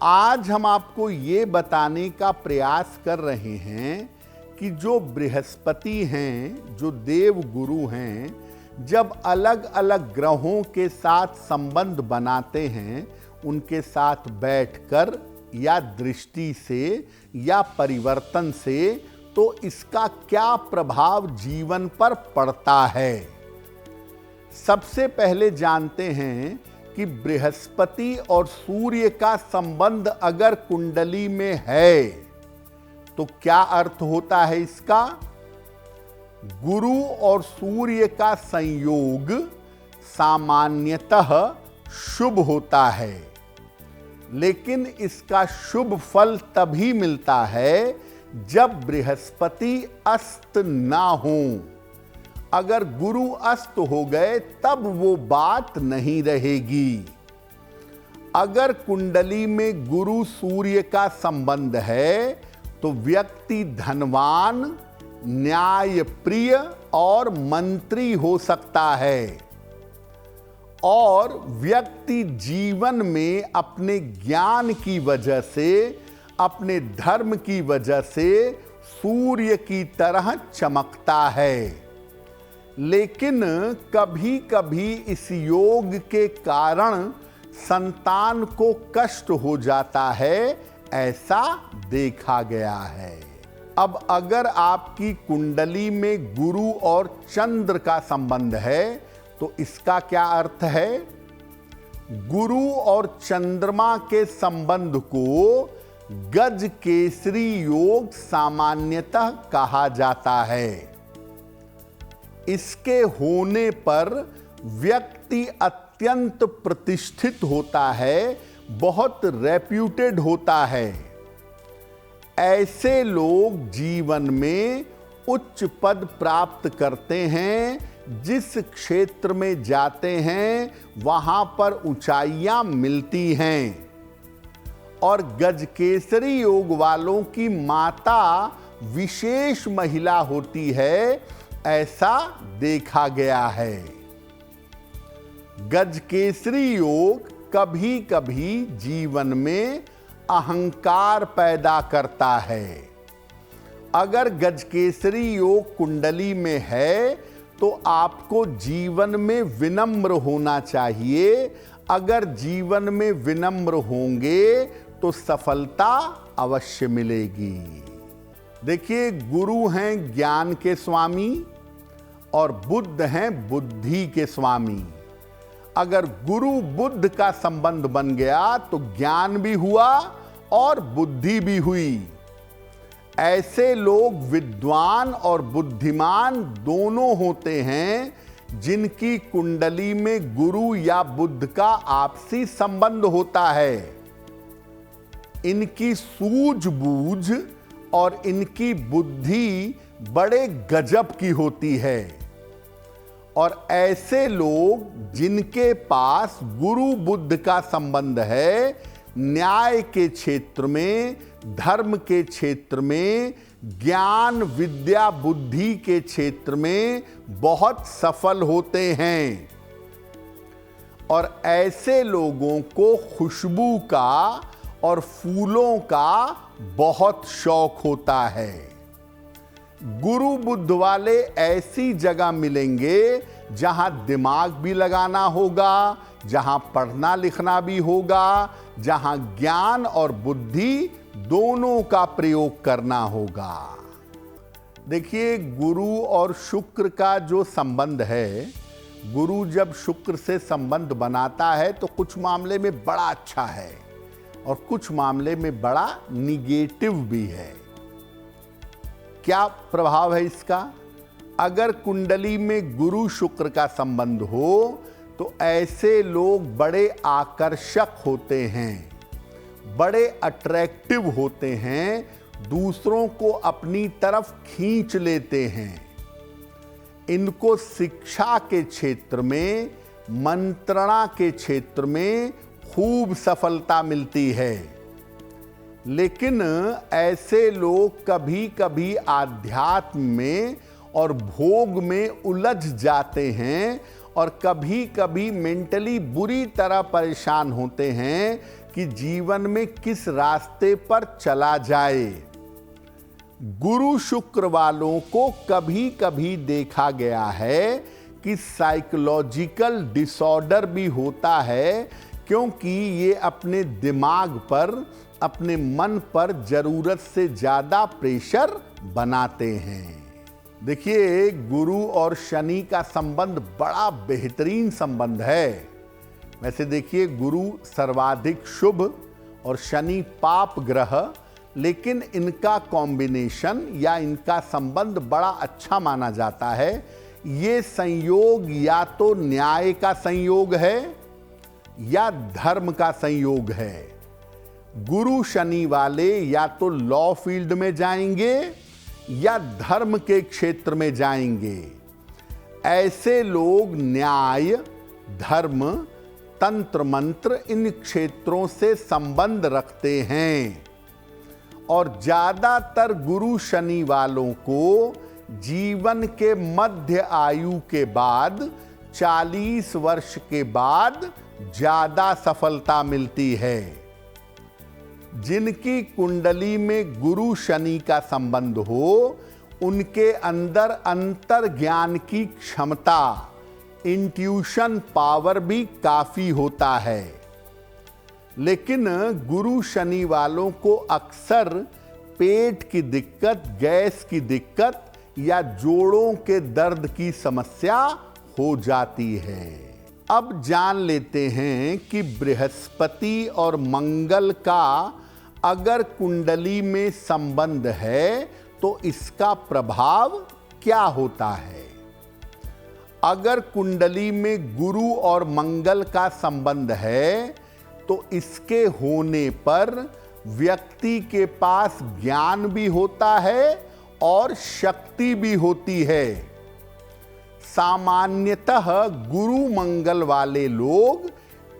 आज हम आपको ये बताने का प्रयास कर रहे हैं कि जो बृहस्पति हैं, जो देव गुरु हैं, जब अलग अलग ग्रहों के साथ संबंध बनाते हैं, उनके साथ बैठकर या दृष्टि से या परिवर्तन से, तो इसका क्या प्रभाव जीवन पर पड़ता है। सबसे पहले जानते हैं कि बृहस्पति और सूर्य का संबंध अगर कुंडली में है तो क्या अर्थ होता है इसका। गुरु और सूर्य का संयोग सामान्यतः शुभ होता है, लेकिन इसका शुभ फल तभी मिलता है जब बृहस्पति अस्त ना हो। अगर गुरु अस्त हो गए तब वो बात नहीं रहेगी। अगर कुंडली में गुरु सूर्य का संबंध है तो व्यक्ति धनवान, न्यायप्रिय और मंत्री हो सकता है, और व्यक्ति जीवन में अपने ज्ञान की वजह से, अपने धर्म की वजह से सूर्य की तरह चमकता है। लेकिन कभी कभी इस योग के कारण संतान को कष्ट हो जाता है, ऐसा देखा गया है। अब अगर आपकी कुंडली में गुरु और चंद्र का संबंध है तो इसका क्या अर्थ है। गुरु और चंद्रमा के संबंध को गज केसरी योग सामान्यतः कहा जाता है। इसके होने पर व्यक्ति अत्यंत प्रतिष्ठित होता है, बहुत रेप्यूटेड होता है। ऐसे लोग जीवन में उच्च पद प्राप्त करते हैं। जिस क्षेत्र में जाते हैं वहां पर ऊंचाइयां मिलती हैं। और गजकेसरी योग वालों की माता विशेष महिला होती है, ऐसा देखा गया है। गजकेसरी योग कभी कभी जीवन में अहंकार पैदा करता है। अगर गजकेसरी योग कुंडली में है तो आपको जीवन में विनम्र होना चाहिए। अगर जीवन में विनम्र होंगे तो सफलता अवश्य मिलेगी। देखिए, गुरु हैं ज्ञान के स्वामी और बुद्ध हैं बुद्धि के स्वामी। अगर गुरु बुद्ध का संबंध बन गया तो ज्ञान भी हुआ और बुद्धि भी हुई। ऐसे लोग विद्वान और बुद्धिमान दोनों होते हैं जिनकी कुंडली में गुरु या बुद्ध का आपसी संबंध होता है। इनकी सूझबूझ और इनकी बुद्धि बड़े गजब की होती है। और ऐसे लोग जिनके पास गुरु बुद्ध का संबंध है, न्याय के क्षेत्र में, धर्म के क्षेत्र में, ज्ञान विद्या बुद्धि के क्षेत्र में बहुत सफल होते हैं। और ऐसे लोगों को खुशबू का और फूलों का बहुत शौक होता है। गुरु बुद्ध वाले ऐसी जगह मिलेंगे जहां दिमाग भी लगाना होगा, जहां पढ़ना लिखना भी होगा, जहां ज्ञान और बुद्धि दोनों का प्रयोग करना होगा। देखिए, गुरु और शुक्र का जो संबंध है, गुरु जब शुक्र से संबंध बनाता है तो कुछ मामले में बड़ा अच्छा है और कुछ मामले में बड़ा निगेटिव भी है। क्या प्रभाव है इसका। अगर कुंडली में गुरु शुक्र का संबंध हो तो ऐसे लोग बड़े आकर्षक होते हैं, बड़े अट्रैक्टिव होते हैं, दूसरों को अपनी तरफ खींच लेते हैं। इनको शिक्षा के क्षेत्र में, मंत्रणा के क्षेत्र में खूब सफलता मिलती है। लेकिन ऐसे लोग कभी कभी आध्यात्म में और भोग में उलझ जाते हैं और कभी कभी मेंटली बुरी तरह परेशान होते हैं कि जीवन में किस रास्ते पर चला जाए। गुरु शुक्र वालों को कभी कभी देखा गया है कि साइकोलॉजिकल डिसऑर्डर भी होता है, क्योंकि ये अपने दिमाग पर, अपने मन पर जरूरत से ज्यादा प्रेशर बनाते हैं। देखिए, गुरु और शनि का संबंध बड़ा बेहतरीन संबंध है। वैसे देखिए, गुरु सर्वाधिक शुभ और शनि पाप ग्रह, लेकिन इनका कॉम्बिनेशन या इनका संबंध बड़ा अच्छा माना जाता है। ये संयोग या तो न्याय का संयोग है या धर्म का संयोग है। गुरु शनि वाले या तो लॉ फील्ड में जाएंगे या धर्म के क्षेत्र में जाएंगे। ऐसे लोग न्याय, धर्म, तंत्र मंत्र इन क्षेत्रों से संबंध रखते हैं। और ज्यादातर गुरु शनि वालों को जीवन के मध्य आयु के बाद 40 वर्ष के बाद ज्यादा सफलता मिलती है। जिनकी कुंडली में गुरु शनि का संबंध हो, उनके अंदर अंतर ज्ञान की क्षमता, इंट्यूशन पावर भी काफी होता है। लेकिन गुरु शनि वालों को अक्सर पेट की दिक्कत, गैस की दिक्कत या जोड़ों के दर्द की समस्या हो जाती है। अब जान लेते हैं कि बृहस्पति और मंगल का अगर कुंडली में संबंध है तो इसका प्रभाव क्या होता है। अगर कुंडली में गुरु और मंगल का संबंध है तो इसके होने पर व्यक्ति के पास ज्ञान भी होता है और शक्ति भी होती है। सामान्यतः गुरु मंगल वाले लोग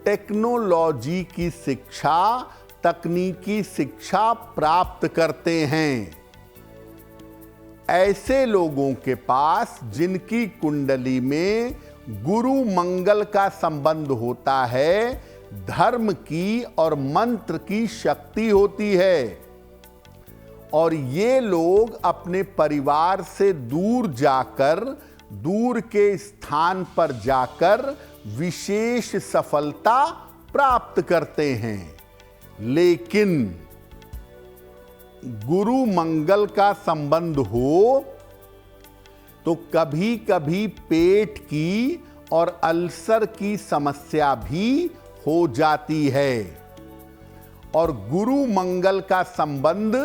टेक्नोलॉजी की शिक्षा, तकनीकी शिक्षा प्राप्त करते हैं। ऐसे लोगों के पास जिनकी कुंडली में गुरु मंगल का संबंध होता है, धर्म की और मंत्र की शक्ति होती है। और ये लोग अपने परिवार से दूर जाकर, दूर के स्थान पर जाकर विशेष सफलता प्राप्त करते हैं। लेकिन गुरु मंगल का संबंध हो तो कभी कभी पेट की और अल्सर की समस्या भी हो जाती है। और गुरु मंगल का संबंध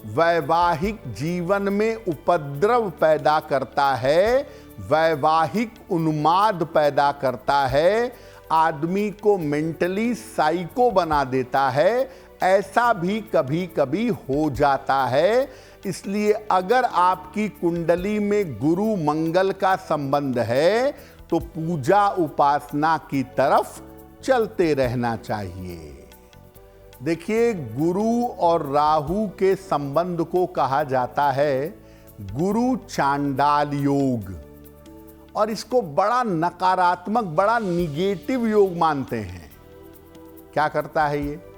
वैवाहिक जीवन में उपद्रव पैदा करता है, वैवाहिक उन्माद पैदा करता है, आदमी को मेंटली साइको बना देता है। ऐसा भी कभी कभी हो जाता है। इसलिए अगर आपकी कुंडली में गुरु मंगल का संबंध है तो पूजा उपासना की तरफ चलते रहना चाहिए। देखिए, गुरु और राहु के संबंध को कहा जाता है गुरु चांडाल योग, और इसको बड़ा नकारात्मक, बड़ा निगेटिव योग मानते हैं। क्या करता है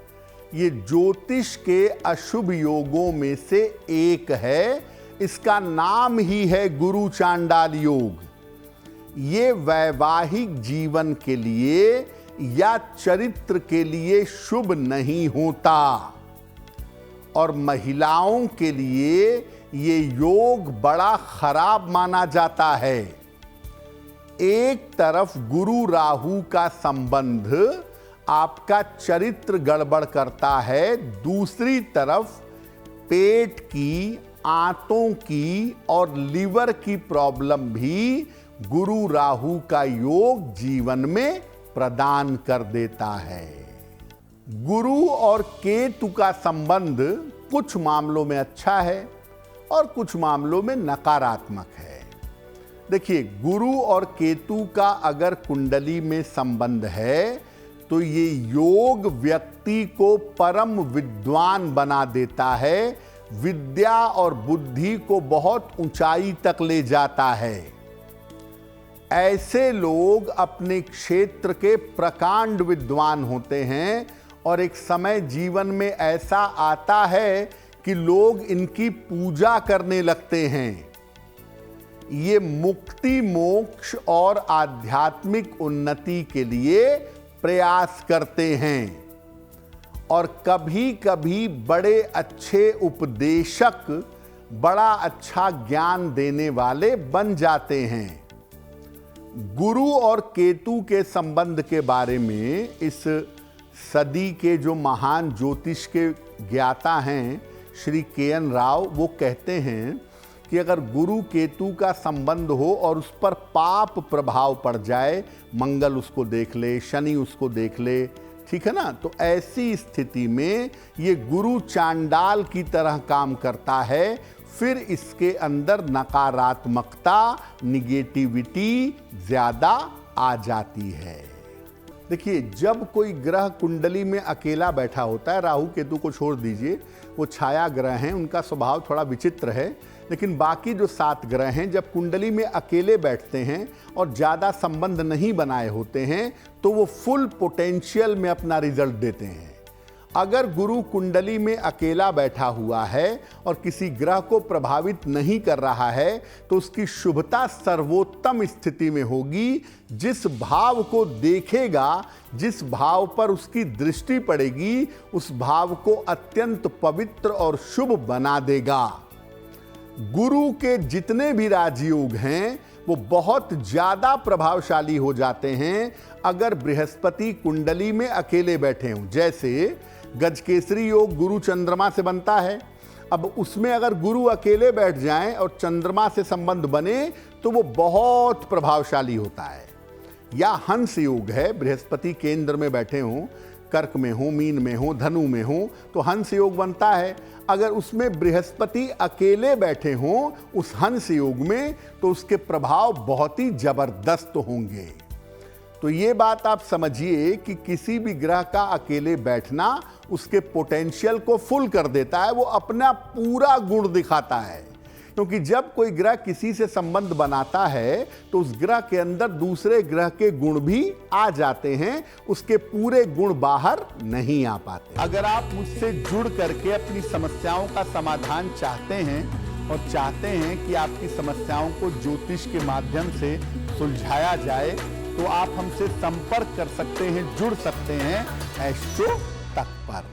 ये ज्योतिष के अशुभ योगों में से एक है। इसका नाम ही है गुरु चांडाल योग। ये वैवाहिक जीवन के लिए या चरित्र के लिए शुभ नहीं होता, और महिलाओं के लिए ये योग बड़ा खराब माना जाता है। एक तरफ गुरु राहु का संबंध आपका चरित्र गड़बड़ करता है, दूसरी तरफ पेट की, आंतों की और लीवर की प्रॉब्लम भी गुरु राहु का योग जीवन में प्रदान कर देता है। गुरु और केतु का संबंध कुछ मामलों में अच्छा है और कुछ मामलों में नकारात्मक है। देखिए, गुरु और केतु का अगर कुंडली में संबंध है तो ये योग व्यक्ति को परम विद्वान बना देता है, विद्या और बुद्धि को बहुत ऊंचाई तक ले जाता है। ऐसे लोग अपने क्षेत्र के प्रकांड विद्वान होते हैं और एक समय जीवन में ऐसा आता है कि लोग इनकी पूजा करने लगते हैं। ये मुक्ति, मोक्ष और आध्यात्मिक उन्नति के लिए प्रयास करते हैं और कभी कभी बड़े अच्छे उपदेशक, बड़ा अच्छा ज्ञान देने वाले बन जाते हैं। गुरु और केतु के संबंध के बारे में इस सदी के जो महान ज्योतिष के ज्ञाता हैं श्री के.एन. राव, वो कहते हैं कि अगर गुरु केतु का संबंध हो और उस पर पाप प्रभाव पड़ जाए, मंगल उसको देख ले, शनि उसको देख ले, ठीक है ना, तो ऐसी स्थिति में ये गुरु चांडाल की तरह काम करता है। फिर इसके अंदर नकारात्मकता, निगेटिविटी ज्यादा आ जाती है। देखिए, जब कोई ग्रह कुंडली में अकेला बैठा होता है, राहु केतु को छोड़ दीजिए, वो छाया ग्रह हैं, उनका स्वभाव थोड़ा विचित्र है, लेकिन बाकी जो 7 ग्रह हैं जब कुंडली में अकेले बैठते हैं और ज़्यादा संबंध नहीं बनाए होते हैं तो वो फुल पोटेंशियल में अपना रिजल्ट देते हैं। अगर गुरु कुंडली में अकेला बैठा हुआ है और किसी ग्रह को प्रभावित नहीं कर रहा है तो उसकी शुभता सर्वोत्तम स्थिति में होगी। जिस भाव को देखेगा, जिस भाव पर उसकी दृष्टि पड़ेगी, उस भाव को अत्यंत पवित्र और शुभ बना देगा। गुरु के जितने भी राजयोग हैं वो बहुत ज्यादा प्रभावशाली हो जाते हैं अगर बृहस्पति कुंडली में अकेले बैठे हों। जैसे गजकेसरी योग गुरु चंद्रमा से बनता है, अब उसमें अगर गुरु अकेले बैठ जाएं और चंद्रमा से संबंध बने तो वो बहुत प्रभावशाली होता है। या हंस योग है, बृहस्पति केंद्र में बैठे हों, कर्क में हो, मीन में हो, धनु में हो, तो हंस योग बनता है। अगर उसमें बृहस्पति अकेले बैठे हों उस हंस योग में तो उसके प्रभाव बहुत ही जबरदस्त होंगे। तो ये बात आप समझिए कि किसी भी ग्रह का अकेले बैठना उसके पोटेंशियल को फुल कर देता है, वो अपना पूरा गुण दिखाता है। क्योंकि जब कोई ग्रह किसी से संबंध बनाता है तो उस ग्रह के अंदर दूसरे ग्रह के गुण भी आ जाते हैं, उसके पूरे गुण बाहर नहीं आ पाते। अगर आप मुझसे जुड़ करके अपनी समस्याओं का समाधान चाहते हैं और चाहते हैं कि आपकी समस्याओं को ज्योतिष के माध्यम से सुलझाया जाए तो आप हमसे संपर्क कर सकते हैं, जुड़ सकते हैं एस्ट्रो तक पर।